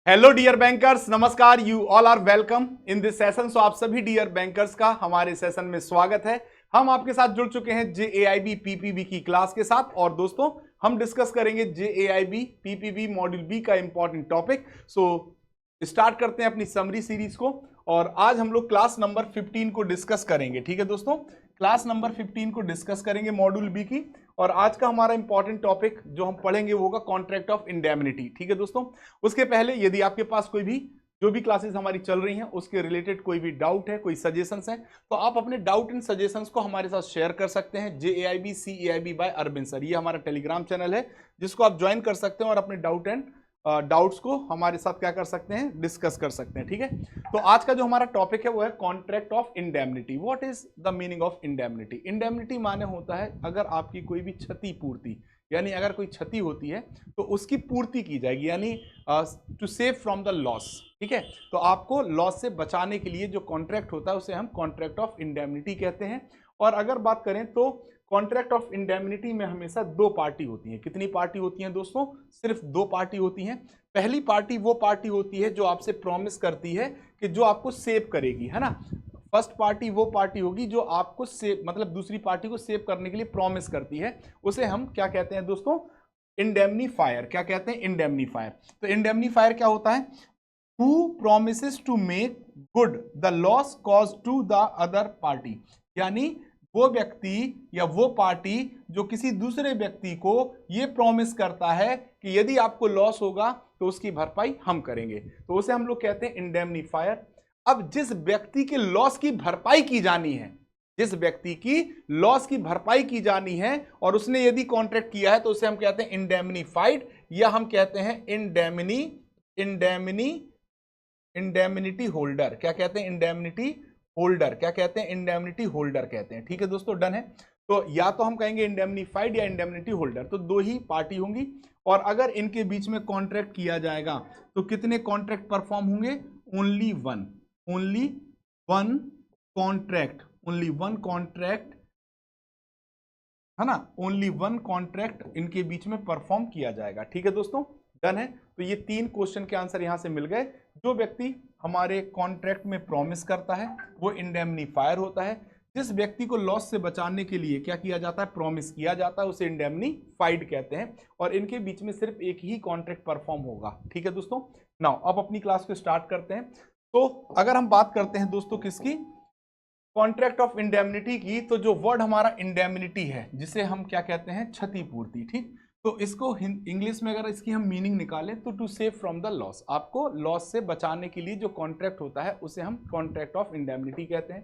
Hello dear bankers, नमस्कार। You all are welcome in this session. So आप सभी dear bankers का हमारे सेशन में स्वागत है। हम आपके साथ जुड़ चुके हैं JAIB PPB की क्लास के साथ और दोस्तों हम डिस्कस करेंगे JAIB PPB मॉड्यूल बी का इंपॉर्टेंट टॉपिक। सो स्टार्ट करते हैं अपनी समरी सीरीज को और आज हम लोग क्लास नंबर 15 को डिस्कस करेंगे। ठीक है दोस्तों, क्लास नंबर 15 को डिस्कस करेंगे मॉड्यूल बी की। और आज का हमारा इंपॉर्टेंट टॉपिक जो हम पढ़ेंगे वो होगा कॉन्ट्रैक्ट ऑफ इंडेमनिटी। ठीक है दोस्तों, उसके पहले यदि आपके पास कोई भी जो भी क्लासेस हमारी चल रही हैं उसके रिलेटेड कोई भी डाउट है, कोई सजेशंस हैं, तो आप अपने डाउट एंड सजेशंस को हमारे साथ शेयर कर सकते हैं। JAIB CAIB by Arvind sir, ये हमारा टेलीग्राम चैनल है जिसको आप ज्वाइन कर सकते हैं और अपने डाउट्स को हमारे साथ क्या कर सकते हैं, डिस्कस कर सकते हैं। ठीक है, तो आज का जो हमारा टॉपिक है वो है contract of indemnity. What is the meaning of indemnity? Indemnity माने होता है अगर आपकी कोई भी क्षति पूर्ति, यानी अगर कोई क्षति होती है तो उसकी पूर्ति की जाएगी, यानी to save from the loss. ठीक है, तो आपको लॉस से बचाने के लिए जो कॉन्ट्रैक्ट होता है उसे हम कॉन्ट्रैक्ट ऑफ इंडेमनिटी कहते हैं। और अगर बात करें तो कॉन्ट्रैक्ट ऑफ इंडेमनिटी में हमेशा दो पार्टी होती हैं। कितनी पार्टी होती हैं दोस्तों? सिर्फ दो पार्टी होती हैं। पहली पार्टी वो पार्टी होती है जो आपसे प्रॉमिस करती है कि जो आपको सेव करेगी, है ना। फर्स्ट पार्टी वो पार्टी होगी जो आपको सेव, मतलब दूसरी पार्टी को सेव करने के लिए प्रॉमिस करती है। उसे हम क्या कहते हैं दोस्तों? इंडेमनीफायर। क्या कहते हैं? इंडेमनीफायर। तो इंडेमनीफायर क्या होता है? Who promises to make good the loss cause to the other party, यानी वो व्यक्ति या वो पार्टी जो किसी दूसरे व्यक्ति को ये प्रॉमिस करता है कि यदि आपको लॉस होगा तो उसकी भरपाई हम करेंगे, तो उसे हम लोग कहते हैं इंडेमनीफायर। अब जिस व्यक्ति के लॉस की भरपाई की जानी है, जिस व्यक्ति की लॉस की भरपाई की जानी है और उसने यदि कॉन्ट्रैक्ट किया है तो उसे हम कहते हैं इंडेमनीफाइड, या हम कहते हैं इंडेमनिटी होल्डर। क्या कहते हैं? Indemnity holder. क्या कहते हैं? इंडेमनिटी होल्डर कहते हैं। ठीक है दोस्तों, डन है। तो या तो हम कहेंगे इंडेमनीफाइड या इंडेमनिटी होल्डर, तो दो ही पार्टी होंगी। और अगर इनके बीच में कॉन्ट्रैक्ट किया जाएगा तो कितने कॉन्ट्रैक्ट परफॉर्म होंगे? Only one contract, only one contract, है ना। ओनली वन कॉन्ट्रैक्ट इनके बीच में परफॉर्म किया जाएगा। ठीक है दोस्तों, डन है। तो ये तीन क्वेश्चन के आंसर यहां से मिल गए। जो व्यक्ति हमारे कॉन्ट्रैक्ट में प्रॉमिस करता है वो इंडेमनीफायर होता है। जिस व्यक्ति को लॉस से बचाने के लिए क्या किया जाता है, प्रॉमिस किया जाता है, उसे इंडेमनीफाइड कहते हैं। और इनके बीच में सिर्फ एक ही कॉन्ट्रैक्ट परफॉर्म होगा। ठीक है दोस्तों, नाउ अब अपनी क्लास को स्टार्ट करते हैं। तो अगर हम बात करते हैं दोस्तों किसकी, कॉन्ट्रैक्ट ऑफ इंडेमनिटी की, तो जो वर्ड हमारा इंडेमनिटी है जिसे हम क्या कहते हैं, क्षतिपूर्ति। ठीक, तो इसको इंग्लिश में अगर इसकी हम मीनिंग निकालें तो to save from the loss, आपको लॉस से बचाने के लिए जो कॉन्ट्रैक्ट होता है उसे हम कॉन्ट्रैक्ट ऑफ इंडेमनिटी कहते हैं।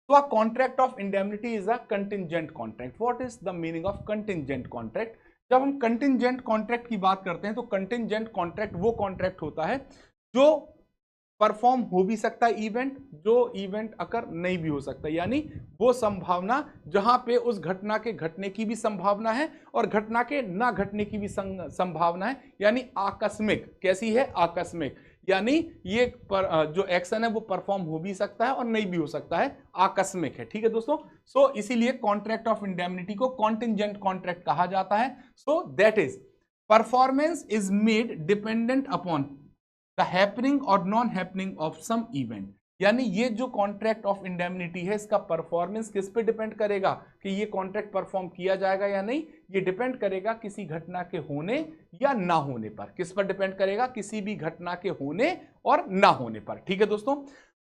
तो a contract of indemnity is a contingent contract. What is the meaning of contingent contract? जब हम कंटिंजेंट कॉन्ट्रैक्ट की बात करते हैं तो कंटिंजेंट कॉन्ट्रैक्ट वो कॉन्ट्रैक्ट होता है जो परफॉर्म हो भी सकता है इवेंट, जो इवेंट अकर नहीं भी हो सकता, यानी वो संभावना जहां पे उस घटना के घटने की भी संभावना है और घटना के ना घटने की भी संभावना है, यानी आकस्मिक। कैसी है? आकस्मिक, यानी ये जो एक्शन है वो परफॉर्म हो भी सकता है और नहीं भी हो सकता है, आकस्मिक है। ठीक है दोस्तों, सो इसीलिए कॉन्ट्रैक्ट ऑफ इंडेमनिटी को कॉन्टिंजेंट कॉन्ट्रैक्ट कहा जाता है। So that is performance is made dependent upon the happening और non happening of some event, यानी ये जो कॉन्ट्रैक्ट ऑफ इंडेमनिटी है इसका परफॉर्मेंस किस पे डिपेंड करेगा कि ये कॉन्ट्रैक्ट परफॉर्म किया जाएगा या नहीं? ये डिपेंड करेगा किसी घटना के होने या ना होने पर। किस पर डिपेंड करेगा? किसी भी घटना के होने और ना होने पर। ठीक है दोस्तों,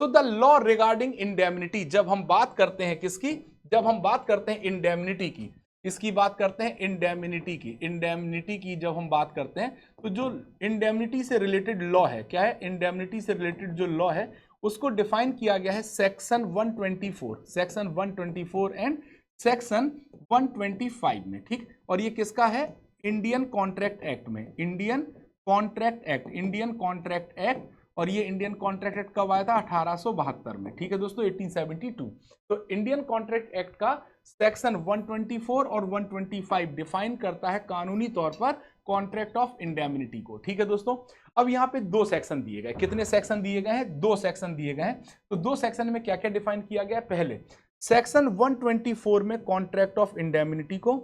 तो द लॉ रिगार्डिंग इंडेमनिटी, जब हम बात करते हैं किसकी, जब हम बात करते हैं इंडेमनिटी की, इसकी बात करते हैं इंडेमनिटी की, इंडेमनिटी की जब हम बात करते हैं तो जो इंडेमनिटी से रिलेटेड लॉ है, क्या है? इंडेमनिटी से रिलेटेड जो लॉ है उसको डिफाइन किया गया है सेक्शन 124, सेक्शन 124 एंड सेक्शन 125 में। ठीक, और ये किसका है? इंडियन कॉन्ट्रैक्ट एक्ट में, Indian contract act, Indian contract act. और ये इंडियन कॉन्ट्रैक्ट एक्ट कब आया था? 1872 में। ठीक है दोस्तों, 1872। तो इंडियन कॉन्ट्रैक्ट एक्ट का सेक्शन 124 और 125 डिफाइन करता है कानूनी तौर पर कॉन्ट्रैक्ट ऑफ इंडेमनिटी को। ठीक है दोस्तों, अब यहाँ पे दो सेक्शन दिए गए। कितने सेक्शन दिए गए हैं? दो सेक्शन दिए गए हैं। तो दो सेक्शन में क्या क्या डिफाइन किया गया है? पहले सेक्शन 124 में कॉन्ट्रैक्ट ऑफ इंडेमनिटी को,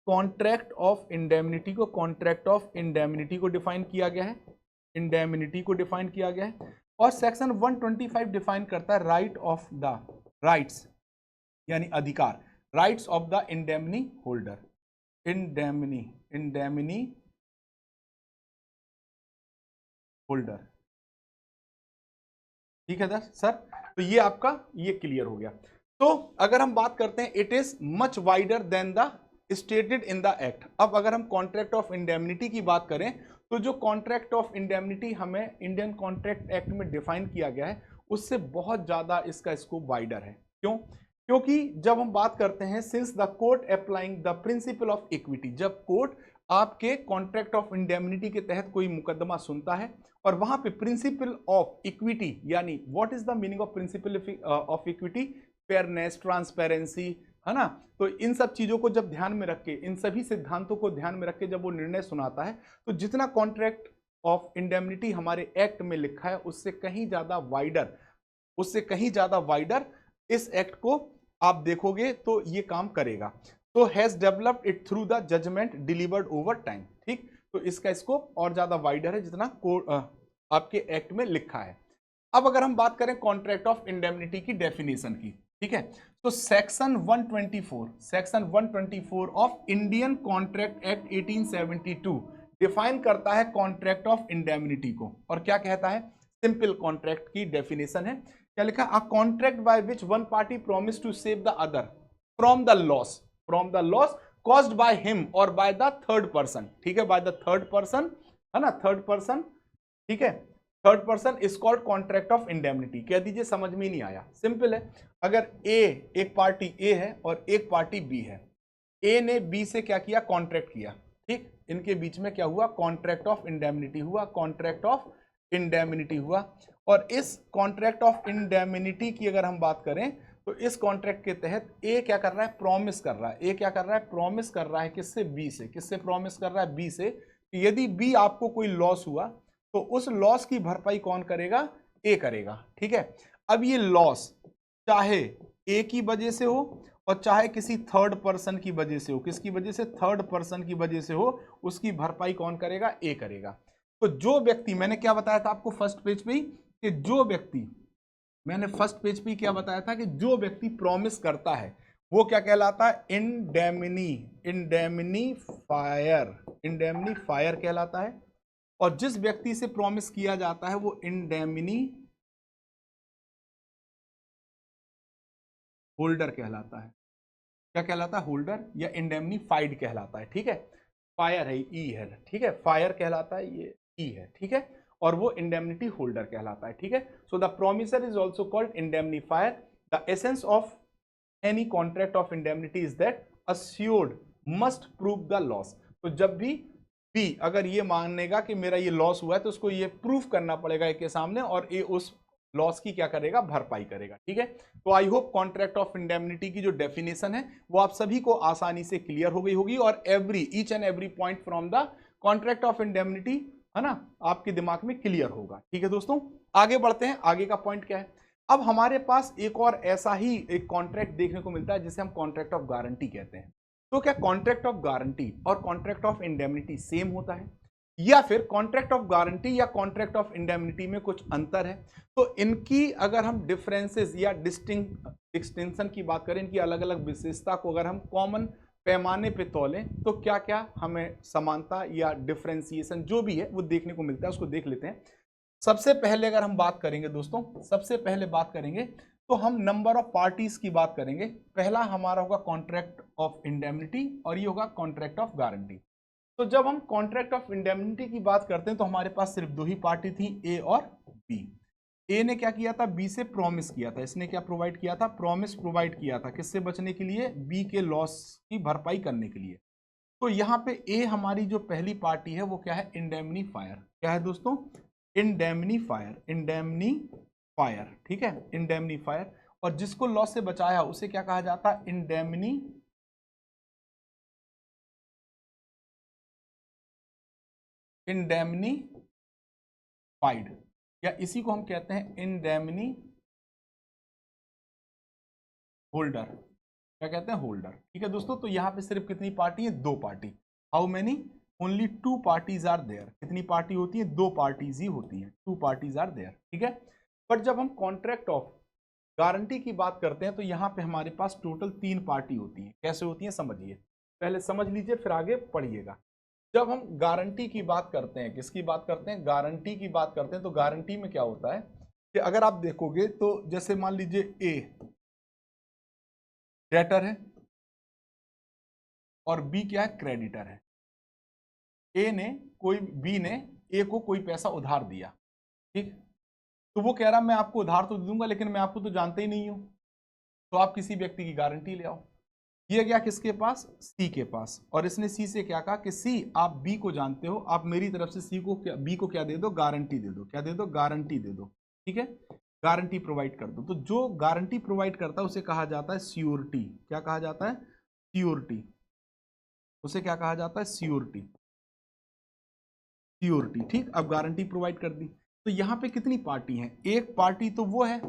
कॉन्ट्रैक्ट ऑफ इंडेमनिटी को, कॉन्ट्रैक्ट ऑफ इंडेमनिटी को डिफाइन किया गया है। इंडेमिनिटी को डिफाइन किया गया है। और सेक्शन 125 डिफाइन करता है राइट ऑफ द राइट्स यानी अधिकार, rights of the indemnity holder, indemnity holder. ठीक है सर, तो ये आपका ये क्लियर हो गया। तो अगर हम बात करते हैं it is much wider than the stated in the act. अब अगर हम कॉन्ट्रैक्ट ऑफ इंडेमनिटी की बात करें तो जो कॉन्ट्रैक्ट ऑफ इंडेमनिटी हमें इंडियन कॉन्ट्रैक्ट एक्ट में डिफाइन किया गया है उससे बहुत ज्यादा इसका स्कोप वाइडर है। क्यों? क्योंकि जब हम बात करते हैं since the court applying the principle of equity, जब कोर्ट आपके कॉन्ट्रैक्ट ऑफ इंडेमनिटी के तहत कोई मुकदमा सुनता है और वहां पे प्रिंसिपल ऑफ इक्विटी यानी what is the meaning of principle of equity, fairness, transparency, है ना। तो इन सब चीजों को जब ध्यान में रख के, इन सभी सिद्धांतों को ध्यान में रख के जब वो निर्णय सुनाता है तो जितना कॉन्ट्रैक्ट ऑफ इंडेमनिटी हमारे एक्ट में लिखा है उससे कहीं ज्यादा वाइडर, उससे कहीं ज्यादा वाइडर इस एक्ट को आप देखोगे तो ये काम करेगा। तो has developed it through the judgement delivered over time. ठीक, तो इसका स्कोप और ज्यादा वाइडर है जितना आपके एक्ट में लिखा है। अब अगर हम बात करें कॉन्ट्रैक्ट ऑफ इंडेमनिटी की डेफिनेशन की, ठीक है, तो section 124 of Indian contract act 1872 define करता है कॉन्ट्रैक्ट ऑफ इंडेमनिटी को। और क्या कहता है? सिंपल कॉन्ट्रैक्ट की डेफिनेशन है, क्या लिखा? A contract by which one party promise to save the other from the loss caused by him और बाय द थर्ड पर्सन। ठीक है, बाय द थर्ड पर्सन, है ना, थर्ड पर्सन। ठीक है, third person is called contract of indemnity. कह दीजिए समझ में नहीं आया, सिंपल है। अगर ए, एक पार्टी ए है और एक पार्टी बी है, ए ने बी से क्या किया? कॉन्ट्रैक्ट किया। ठीक, इनके बीच में क्या हुआ? कॉन्ट्रैक्ट ऑफ इंडेमनिटी हुआ, कॉन्ट्रैक्ट ऑफ इंडेमनिटी हुआ। और इस कॉन्ट्रैक्ट ऑफ इंडेमनिटी की अगर हम बात करें तो इस कॉन्ट्रैक्ट के तहत ए क्या कर रहा है? प्रॉमिस कर रहा है। ए क्या कर रहा है? प्रॉमिस कर रहा है किससे? बी से। किससे प्रॉमिस कर रहा है? बी से। यदि बी आपको कोई लॉस हुआ तो उस लॉस की भरपाई कौन करेगा? ए करेगा। ठीक है, अब ये लॉस चाहे ए की वजह से हो और चाहे किसी थर्ड पर्सन की वजह से हो, किसकी वजह से? थर्ड पर्सन की वजह से हो, उसकी भरपाई कौन करेगा? ए करेगा। तो जो व्यक्ति, मैंने क्या बताया था आपको फर्स्ट पेज पे ही, कि जो व्यक्ति, मैंने फर्स्ट पेज पे क्या बताया था कि जो व्यक्ति प्रॉमिस करता है वो क्या कहलाता है? इंडेमनीफायर कहलाता है। और जिस व्यक्ति से प्रॉमिस किया जाता है वो इंडेमनी होल्डर कहलाता है। क्या कहलाता है? होल्डर या इंडेमनीफाइड कहलाता है। ठीक है, फायर है, ई है। ठीक है, फायर कहलाता है, ये ई है। ठीक है, और वो इंडेमनिटी होल्डर कहलाता है। ठीक है, so the promisor is also called indemnifier. The essence of any contract of indemnity is that assured must prove the loss. तो जब भी बी अगर ये मानेगा कि मेरा ये लॉस हुआ है तो उसको ये प्रूफ करना पड़ेगा ए के सामने और ए उस लॉस की क्या करेगा? भरपाई करेगा। ठीक है, तो I hope contract of indemnity की जो डेफिनेशन है वो आप सभी को आसानी से क्लियर हो गई होगी और each and every point from the contract of indemnity, है ना, आपके दिमाग में क्लियर होगा। ठीक है दोस्तों, आगे बढ़ते हैं। आगे का पॉइंट क्या है? अब हमारे पास एक और ऐसा ही एक कॉन्ट्रैक्ट देखने को मिलता है जिसे हम कॉन्ट्रैक्ट ऑफ गारंटी कहते हैं। तो क्या कॉन्ट्रैक्ट ऑफ गारंटी और कॉन्ट्रैक्ट ऑफ इंडेमनिटी सेम होता है या फिर कॉन्ट्रैक्ट ऑफ गारंटी या कॉन्ट्रैक्ट ऑफ इंडेमनिटी में कुछ अंतर है? तो इनकी अगर हम डिफरेंसेस या डिस्टिंक्शन की बात करें, इनकी अलग अलग विशेषता को अगर हम कॉमन पैमाने पे तौलें तो क्या क्या हमें समानता या डिफरेंशिएशन जो भी है वो देखने को मिलता है, उसको देख लेते हैं। सबसे पहले अगर हम बात करेंगे दोस्तों, सबसे पहले बात करेंगे तो हम नंबर ऑफ पार्टीज की बात करेंगे। पहला हमारा होगा कॉन्ट्रैक्ट ऑफ इंडेमनिटी और ये होगा कॉन्ट्रैक्ट ऑफ गारंटी। तो जब हम कॉन्ट्रैक्ट ऑफ इंडेमनिटी की बात करते हैं तो हमारे पास सिर्फ दो ही पार्टी थी, ए और बी। ए ने क्या किया था? बी से प्रॉमिस किया था। इसने क्या प्रोवाइड किया था? प्रॉमिस प्रोवाइड किया था। किससे बचने के लिए? बी के लॉस की भरपाई करने के लिए। तो यहाँ पे ए हमारी जो पहली पार्टी है वो क्या है? इंडेमनीफायर। क्या है दोस्तों? इंडेमनीफायर। ठीक है, इंडेमनीफायर। और जिसको लॉस से बचाया उसे क्या कहा जाता है? इंडेमनीफाइड, या इसी को हम कहते हैं इंडेमनी होल्डर। क्या कहते हैं? होल्डर। ठीक है दोस्तों, तो यहां पे सिर्फ कितनी पार्टी है? दो party. How many? Only 2 parties are there. कितनी पार्टी होती है? 2 पार्टीज ही होती हैं, 2 पार्टीज आर देयर, ठीक है। बट जब हम कॉन्ट्रैक्ट ऑफ गारंटी की बात करते हैं तो यहां पे हमारे पास टोटल 3 पार्टी होती हैं। कैसे होती हैं समझिए, पहले समझ लीजिए फिर आगे पढ़िएगा। जब हम गारंटी की बात करते हैं, किसकी बात करते हैं? गारंटी की बात करते हैं। तो गारंटी में क्या होता है कि अगर आप देखोगे तो जैसे मान लीजिए ए डेटर है और बी क्या है? क्रेडिटर है। बी ने ए को कोई पैसा उधार दिया, ठीक। तो वो कह रहा मैं आपको उधार तो दे दूंगा लेकिन मैं आपको तो जानता ही नहीं हूं, तो आप किसी व्यक्ति की गारंटी ले आओ। ये गया किसके पास? सी के पास। और इसने सी से क्या कहा कि सी आप बी को जानते हो, आप मेरी तरफ से सी को बी को क्या दे दो? गारंटी दे दो। क्या दे दो? गारंटी दे दो, ठीक है। गारंटी प्रोवाइड कर दो। तो जो गारंटी प्रोवाइड करता है उसे कहा जाता है सियोरिटी। क्या कहा जाता है? सियोरिटी। उसे क्या कहा जाता है? सियोरिटी। सियोरिटी, ठीक। अब गारंटी प्रोवाइड कर दी। तो यहां पे कितनी पार्टी हैं? एक पार्टी तो वो है,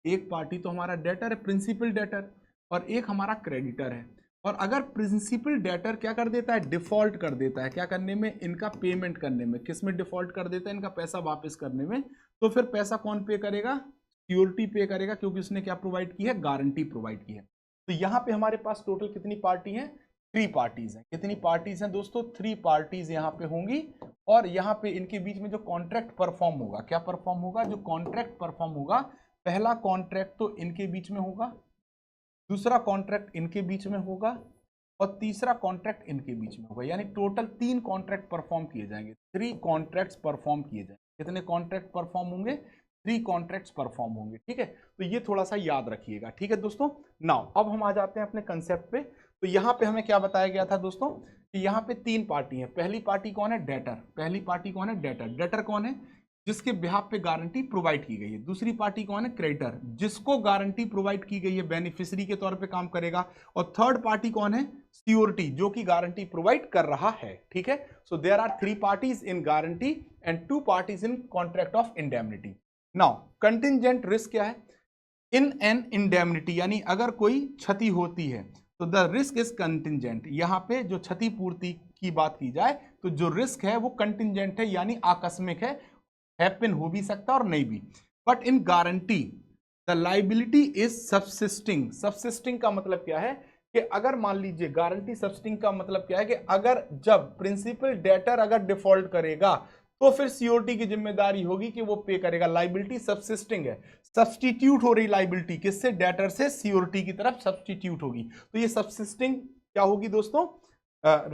एक पार्टी तो हमारा डेटर है, प्रिंसिपल डेटर, और एक हमारा क्रेडिटर है। और अगर प्रिंसिपल डेटर क्या कर देता है? डिफॉल्ट कर देता है। क्या करने में? इनका पेमेंट करने में। किस में डिफॉल्ट कर देता है? इनका पैसा वापस करने में। तो फिर पैसा कौन पे करेगा? सियोरिटी पे करेगा, क्योंकि उसने क्या प्रोवाइड की है? गारंटी प्रोवाइड की है। तो यहां पे हमारे पास टोटल कितनी पार्टी है? 3 पार्टीज हैं। कितनी पार्टीज हैं दोस्तों? 3 पार्टीज यहां पे होंगी। और यहां पे इनके बीच में जो कॉन्ट्रैक्ट परफॉर्म होगा, क्या परफॉर्म होगा? जो कॉन्ट्रैक्ट परफॉर्म होगा, पहला कॉन्ट्रैक्ट तो इनके बीच में होगा, दूसरा कॉन्ट्रैक्ट इनके बीच में होगा, और तीसरा कॉन्ट्रैक्ट इनके बीच में होगा। यानी टोटल 3 कॉन्ट्रैक्ट परफॉर्म किए जाएंगे, 3 कॉन्ट्रैक्ट्स परफॉर्म किए जाएंगे। कितने कॉन्ट्रैक्ट परफॉर्म होंगे? 3 कॉन्ट्रैक्ट्स परफॉर्म होंगे, ठीक है। तो ये थोड़ा सा याद रखिएगा, ठीक है दोस्तों। नाउ अब हम आ जाते हैं अपने कंसेप्ट पे। तो यहां पे हमें क्या बताया गया था दोस्तों कि यहां पे 3 पार्टी है। पहली पार्टी कौन है? डेटर। पहली पार्टी कौन है? डेटर। डेटर कौन है? जिसके बिहाफ पे गारंटी प्रोवाइड की गई है। दूसरी पार्टी कौन है? क्रेडिटर, जिसको गारंटी प्रोवाइड की गई है, बेनिफिशियरी के तौर पे काम करेगा। और थर्ड पार्टी कौन है? सियोरिटी, जो कि गारंटी प्रोवाइड कर रहा है, ठीक है। So there are 3 parties in guarantee and 2 parties in contract of indemnity. Now contingent risk क्या है? इन एन इंडेमनिटी, यानी अगर कोई क्षति होती है तो द रिस्क इज कंटिंजेंट। यहां पे जो क्षतिपूर्ति की बात की जाए तो जो रिस्क है वो कंटिंजेंट है, यानी आकस्मिक है, हैपन हो भी सकता और नहीं भी। But in guarantee the liability is subsisting. Subsisting का मतलब क्या है कि अगर मान लीजिए, गारंटी सबसिस्टिंग का मतलब क्या है कि अगर जब प्रिंसिपल डेटर अगर डिफॉल्ट करेगा तो फिर सियोरिटी की जिम्मेदारी होगी कि वो पे करेगा। लाइबिलिटी सबसिस्टिंग है, सब्सटीट्यूट हो रही लाइबिलिटी किससे? डेटर से सियोरिटी की तरफ सब्सटीट्यूट होगी। तो ये सबसिस्टिंग क्या होगी दोस्तों?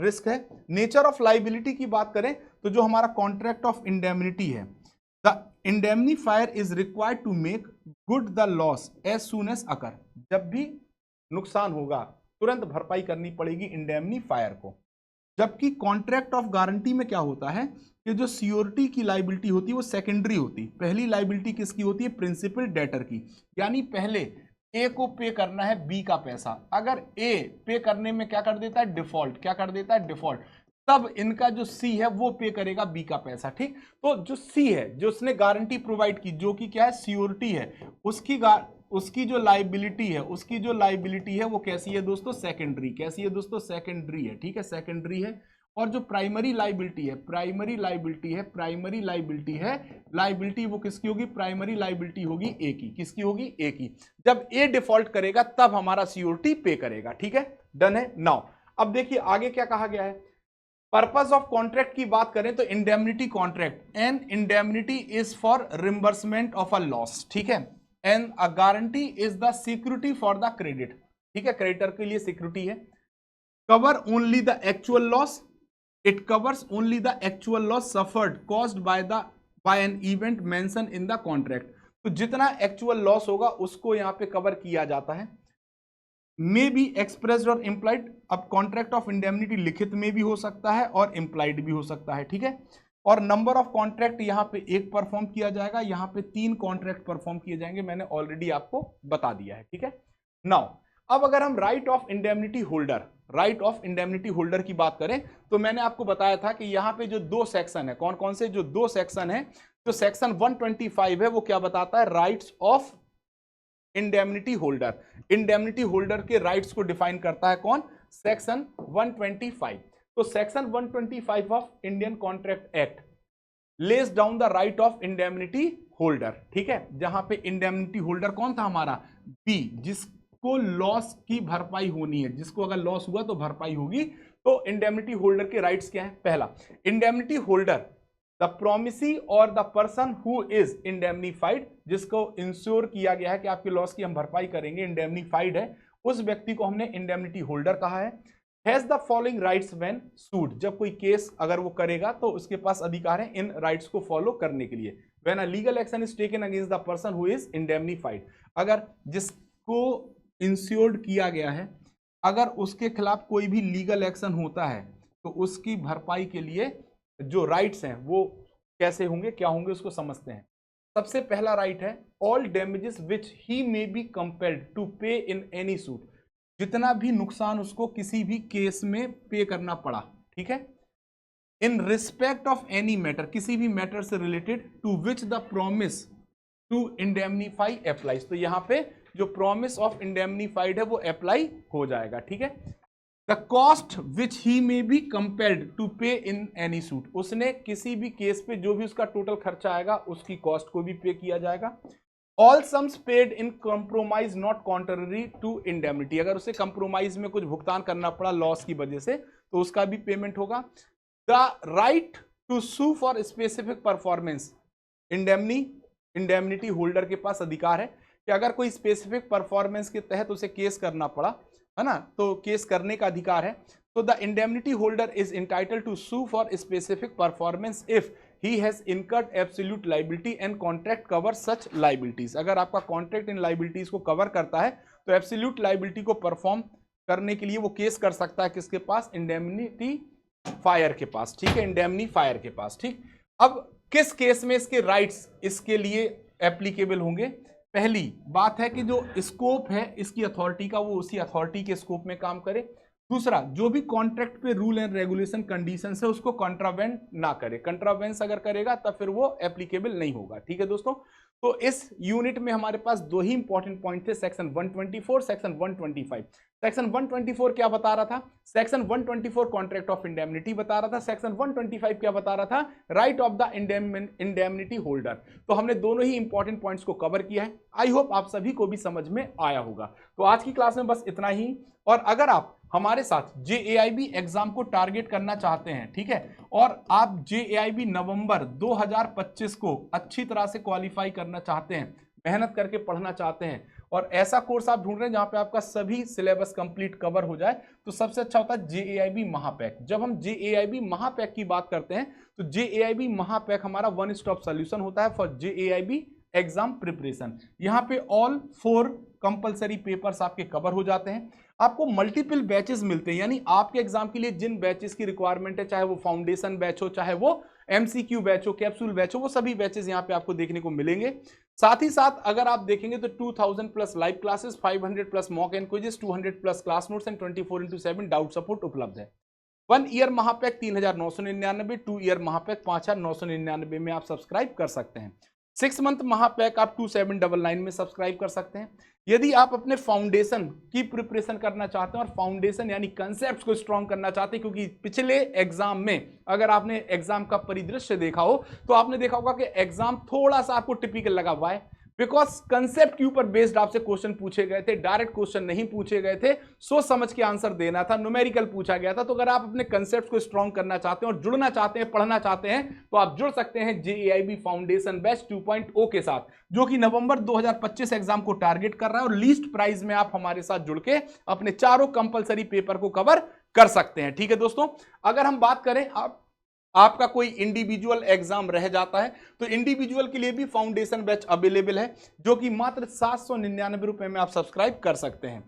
रिस्क है। नेचर ऑफ लाइबिलिटी की बात करें तो जो हमारा कॉन्ट्रैक्ट ऑफ इंडेमनिटी है, the indemnifier is required to make good the loss as soon as occur. जब भी नुकसान होगा तुरंत भरपाई करनी पड़ेगी इंडेमनीफायर को। जबकि कॉन्ट्रैक्ट ऑफ गारंटी में क्या होता है कि जो सियोरिटी की लाइबिलिटी होती है वो सेकेंडरी होती है। पहली लाइबिलिटी किसकी होती है? प्रिंसिपल डेटर की। यानी पहले ए को पे करना है बी का पैसा, अगर ए पे करने में क्या कर देता है? डिफॉल्ट। क्या कर देता है? डिफॉल्ट। तब इनका जो सी है वो पे करेगा बी का पैसा, ठीक। तो जो सी है, जो उसने गारंटी प्रोवाइड की, जो कि क्या है? सियोरिटी है, उसकी जो लाइबिलिटी है, उसकी जो लाइबिलिटी है वो कैसी है दोस्तों? सेकेंडरी। कैसी है दोस्तों? सेकेंडरी है, ठीक है, सेकेंडरी है। और जो प्राइमरी लाइबिलिटी है, प्राइमरी लाइबिलिटी है, प्राइमरी लाइबिलिटी है, लाइबिलिटी वो किसकी होगी? प्राइमरी लाइबिलिटी होगी ए की। किसकी होगी? ए की। जब ए डिफॉल्ट करेगा तब हमारा सियोरिटी पे करेगा, ठीक है। डन है। नाउ अब देखिए आगे क्या कहा गया है। पर्पस ऑफ कॉन्ट्रैक्ट की बात करें तो indemnity contract, and indemnity is for reimbursement of a loss, ठीक है। And a guarantee is the security for the credit, ठीक है, क्रेडिटर के लिए सिक्योरिटी है। Cover only the actual loss, it covers only the actual loss suffered caused by an event mention in the contract. तो जितना actual loss होगा उसको यहां पे कवर किया जाता है। मे बी एक्सप्रेस्ड और इंप्लाइड। अब कॉन्ट्रैक्ट ऑफ इंडेमनिटी लिखित में भी हो सकता है और इंप्लाइड भी हो सकता है, ठीक है। और नंबर ऑफ कॉन्ट्रैक्ट यहां पे 1 परफॉर्म किया जाएगा, यहां पे 3 कॉन्ट्रैक्ट परफॉर्म किए जाएंगे, मैंने ऑलरेडी आपको बता दिया है, ठीक है। नाउ अब अगर हम right of indemnity holder, right of indemnity holder की बात करें तो मैंने आपको बताया था कि यहां पे जो 2 सेक्शन है, कौन कौन से? जो 2 सेक्शन है, जो सेक्शन 125 है वो क्या बताता है? Rights of indemnity holder. Indemnity holder के राइट्स को डिफाइन करता है कौन? सेक्शन 125। तो section 125 of Indian contract act less down the right of indemnity holder, ठीक है, जहां पे इंडेमनिटी होल्डर कौन था हमारा, बी, जिसको लॉस की भरपाई होनी है, जिसको अगर लॉस हुआ तो भरपाई होगी। तो इंडेमनिटी होल्डर के राइट्स क्या है, पहला, इंडेमनिटी होल्डर द प्रोमिसी और the person who is indemnified, जिसको इंश्योर किया गया है कि आपके लॉस की हम भरपाई करेंगे, इंडेमनीफाइड है, उस व्यक्ति को हमने इंडेमनिटी होल्डर कहा है। Has the following rights when sued, जब कोई केस अगर वो करेगा तो उसके पास अधिकार है इन राइट्स को फॉलो करने के लिए। When a legal action is taken against the person who is indemnified, अगर जिसको इंश्योर्ड किया गया है, अगर उसके खिलाफ कोई भी लीगल एक्शन होता है तो उसकी भरपाई के लिए जो राइट्स हैं वो कैसे होंगे, क्या होंगे, उसको समझते हैं। सबसे पहला राइट है all damages which he may be compelled to pay in any suit, जितना भी नुकसान उसको किसी भी केस में पे करना पड़ा, ठीक है, in respect of any matter, किसी भी मैटर से related, to which the promise to indemnify applies, तो यहां पे जो प्रॉमिस ऑफ इंडेमनीफाइड है वो अप्लाई हो जाएगा, ठीक है। The cost which he may be compelled to pay in any suit, उसने किसी भी केस पे जो भी उसका टोटल खर्चा आएगा उसकी कॉस्ट को भी पे किया जाएगा। All sums paid in compromise not contrary to indemnity, अगर उसे कंप्रोमाइज में कुछ भुगतान करना पड़ा लॉस की वजह से तो उसका भी पेमेंट होगा। The right to sue for specific performance, indemnity holder के पास अधिकार है कि अगर कोई स्पेसिफिक परफॉर्मेंस के तहत उसे केस करना पड़ा, है ना, तो केस करने का अधिकार है। तो the indemnity holder is entitled to sue for specific performance if he has incurred absolute liability and contract cover such liabilities, अगर आपका कॉन्ट्रैक्ट इन लाइबिलिटीज को कवर करता है तो एब्सोल्यूट लाइबिलिटी को परफॉर्म करने के लिए वो केस कर सकता है किसके पास, इंडेमनिटी फायर के पास, ठीक है, इंडेमनीफायर के पास, ठीक। अब किस केस में इसके राइट्स इसके लिए एप्लीकेबल होंगे, पहली बात है कि जो स्कोप है इसकी अथॉरिटी का वो उसी अथॉरिटी के स्कोप में काम करे। दूसरा, जो भी कॉन्ट्रैक्ट पे रूल एंड रेगुलेशन कंडीशन है उसको कॉन्ट्रावेंट ना करे, कॉन्ट्रावेंस अगर करेगा तब फिर वो एप्लीकेबल नहीं होगा, ठीक है दोस्तों। तो इस यूनिट में हमारे पास दो ही इंपॉर्टेंट पॉइंट थे, सेक्शन 124, सेक्शन 125। सेक्शन 124 क्या बता रहा था, सेक्शन 124 कॉन्ट्रैक्ट ऑफ इंडेमनिटी बता रहा था, सेक्शन 125 क्या बता रहा था, right of the indemnity holder. तो हमने दोनों ही इंपॉर्टेंट पॉइंट्स को कवर किया है, आई होप आप सभी को भी समझ में आया होगा। तो आज की क्लास में बस इतना ही, और अगर आप हमारे साथ JAIB एग्जाम को टारगेट करना चाहते हैं, ठीक है, और आप JAIB नवंबर 2025 को अच्छी तरह से क्वालिफाई करना चाहते हैं, मेहनत करके पढ़ना चाहते हैं, और ऐसा कोर्स आप ढूंढ रहे हैं जहां पे आपका सभी सिलेबस कंप्लीट कवर हो जाए, तो सबसे अच्छा होता है JAIB महापैक। जब हम JAIB महापैक की बात करते हैं तो JAIB महापैक हमारा वन स्टॉप सोल्यूशन होता है फॉर JAIB एग्जाम प्रिपरेशन। यहाँ पे ऑल 4 कंपलसरी पेपर्स आपके कवर हो जाते हैं, आपको मल्टीपल बैचेस मिलते हैं, यानी आपके एग्जाम के लिए जिन बैचेस की रिक्वायरमेंट है, चाहे वो फाउंडेशन बैच हो, चाहे वो MCQ बैच हो, कैप्सूल बैच हो, वो सभी बैचेस यहाँ पे आपको देखने को मिलेंगे। साथ ही साथ अगर आप देखेंगे तो 2000 plus live classes, 500 plus mock and quizzes, 200 plus class notes and 24/7 doubt support उपलब्ध है। 1 ईयर महापैक 3999, 2 ईयर महापैक 5999 में आप सब्सक्राइब कर सकते हैं। 6 मंथ महापैक आप 2799 में सब्सक्राइब कर सकते हैं। यदि आप अपने फाउंडेशन की प्रिपरेशन करना चाहते हैं और फाउंडेशन यानी कंसेप्ट को स्ट्रॉन्ग करना चाहते हैं, क्योंकि पिछले एग्जाम में अगर आपने एग्जाम का परिदृश्य देखा हो तो आपने देखा होगा कि एग्जाम थोड़ा सा आपको टिपिकल लगा हुआ है, बिकॉज कंसेप्ट के ऊपर बेस्ड आपसे क्वेश्चन पूछे गए थे, डायरेक्ट क्वेश्चन नहीं पूछे गए थे, सोच समझ के आंसर देना था, न्यूमेरिकल पूछा गया था। तो अगर आप अपने कंसेप्ट को स्ट्रॉन्ग करना चाहते हैं और जुड़ना चाहते हैं, पढ़ना चाहते हैं, तो आप जुड़ सकते हैं JAIB फाउंडेशन बैच 2.0 के साथ, जो कि नवंबर 2025 एग्जाम को टारगेट कर रहा है, और लीस्ट प्राइस में आप हमारे साथ जुड़ के अपने चारों कंपलसरी पेपर को कवर कर सकते हैं, ठीक है दोस्तों। अगर हम बात करें आपका कोई इंडिविजुअल एग्जाम रह जाता है तो इंडिविजुअल के लिए भी फाउंडेशन बैच अवेलेबल है, जो कि मात्र 799 रुपए में आप सब्सक्राइब कर सकते हैं।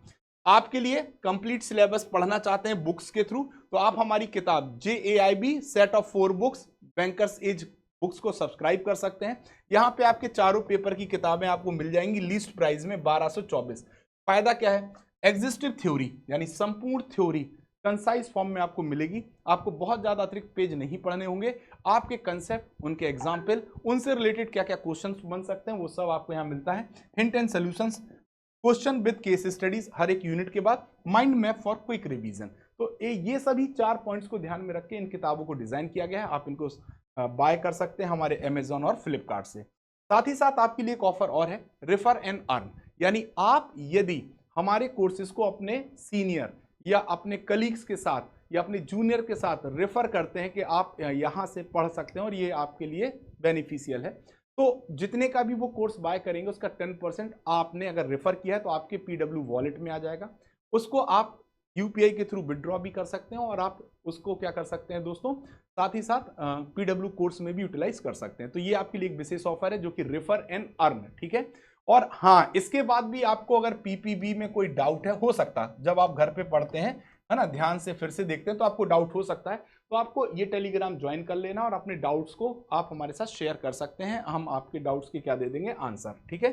आपके लिए कंप्लीट सिलेबस पढ़ना चाहते हैं बुक्स के थ्रू, तो आप हमारी किताब JAIB set of 4 books bankers edge books को सब्सक्राइब कर सकते हैं। यहां पे आपके चारों पेपर की किताबें आपको मिल जाएंगी लीस्ट प्राइस में 1224। फायदा क्या है, एग्जिस्टिव थ्योरी यानी संपूर्ण थ्योरी कंसाइज फॉर्म में आपको मिलेगी, आपको बहुत ज्यादा अतिरिक्त पेज नहीं पढ़ने होंगे, आपके कंसेप्ट, उनके एग्जाम्पल, उनसे रिलेटेड क्या क्या क्वेश्चंस बन सकते हैं वो सब आपको यहां मिलता है। Hint and solutions, question with case studies हर एक यूनिट के बाद, mind map for quick revision. तो ये सभी 4 पॉइंट्स को ध्यान में रख के इन किताबों को डिजाइन किया गया है। आप इनको बाय कर सकते हैं हमारे अमेजॉन और फ्लिपकार्ट से। साथ ही साथ आपके लिए एक ऑफर और है, रेफर एंड अर्न, यानी आप यदि हमारे कोर्सेज को अपने सीनियर या अपने कलीग्स के साथ या अपने जूनियर के साथ रेफर करते हैं कि आप यहाँ से पढ़ सकते हैं और ये आपके लिए बेनिफिशियल है, तो जितने का भी वो कोर्स बाय करेंगे उसका 10% आपने अगर रेफर किया है तो आपके पीडब्ल्यू वॉलेट में आ जाएगा। उसको आप यूपीआई के थ्रू विड्रॉ भी कर सकते हैं और आप उसको क्या कर सकते हैं दोस्तों, साथ ही साथ पीडब्ल्यू कोर्स में भी यूटिलाइज कर सकते हैं। तो ये आपके लिए एक विशेष ऑफर है जो कि रेफर एंड अर्न, ठीक है। और हाँ, इसके बाद भी आपको अगर पीपीबी में कोई डाउट है, हो सकता है जब आप घर पे पढ़ते हैं, है ना, ध्यान से फिर से देखते हैं तो आपको डाउट हो सकता है, तो आपको ये टेलीग्राम ज्वाइन कर लेना और अपने डाउट्स को आप हमारे साथ शेयर कर सकते हैं। हम आपके डाउट्स के क्या दे देंगे, आंसर, ठीक है।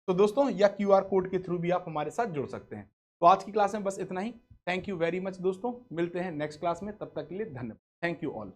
तो दोस्तों, या क्यूआर कोड के थ्रू भी आप हमारे साथ जुड़ सकते हैं। तो आज की क्लास में बस इतना ही। थैंक यू वेरी मच दोस्तों, मिलते हैं नेक्स्ट क्लास में, तब तक के लिए धन्यवाद। Thank you all.